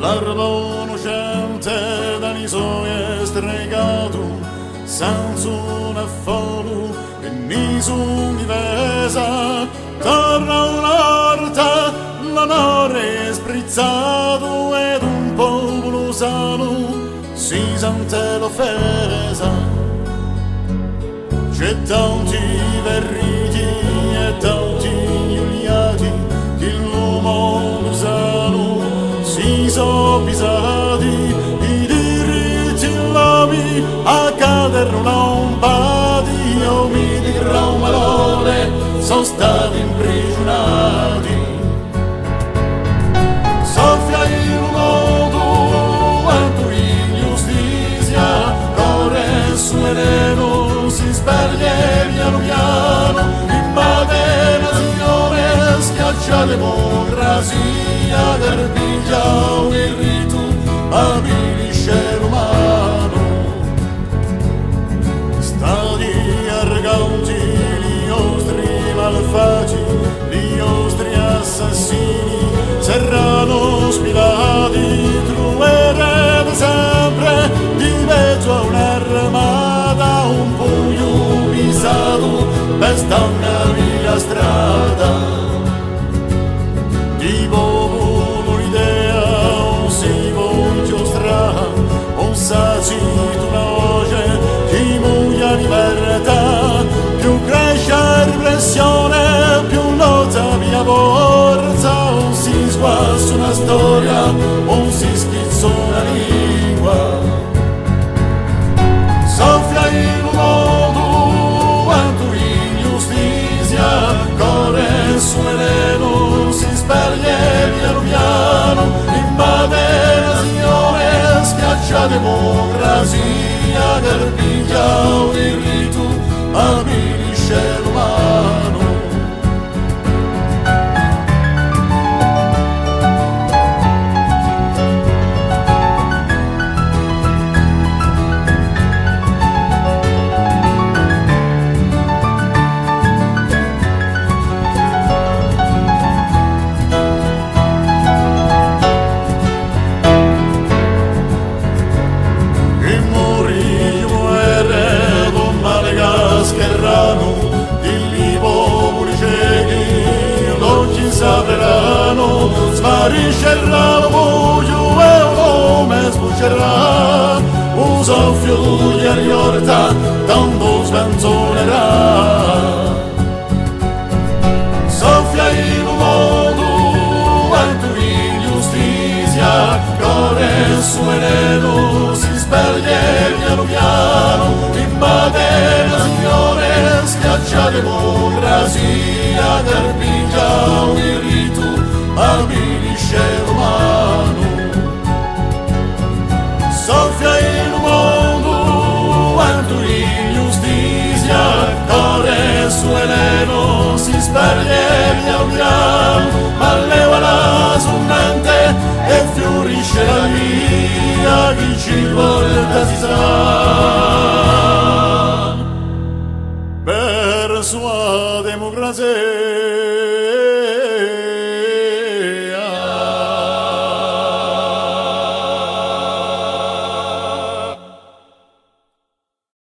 L'arbo innocente dai suoi stregato, senza un affolo e nessun difesa, torna un'orta, l'onore sprizzato ed un popolo sano si sente l'offesa. C'è tanti verriti e tanti umiliati che l'uomo sano si sono pisati, i diritti l'uomo a cadere lompati, io mi dirò malore, sono stati imprigionati. Soffia il mondo, quanto ingiustizia, corre su veleno, si sperde piano piano, invade nazione, schiaccia democrazia, del pigliao il rito, abilisce l'umano. Stati arroganti, gli ostri malfagi, gli ostri assassini, serrano spilati, troverete sempre di mezzo a un'armata, un pugno pisato per stare via strada. Di popolo un'idea, un sivo ingiostra, un sacito una voce, di muglia libertà, più cresce repressione, più lotta via forza, un si sguassa una storia, un si schizza una lingua. Soffia il mondo, quanto ingiustizia, corre su veleno, si sperde piano piano, invade nazione, schiaccia democrazia, del pigliao il rito, abilisce l'umano. Sparisce il ramo e un nome sbuccerà, un soffio di ariorta tanto svenzolerà. Soffia il mondo, quanto ingiustizia, corre su veleno, si sperde piano piano, invade nazione, schiaccia democrazia, del pigliao il rito, abilisce l'umano. Soffia il mondo, quanto ingiustizia, corre su veleno, si sperde piano piano, ma leva la sonnante e fiorisce la via, chi ci volta si sa per sua democrazia.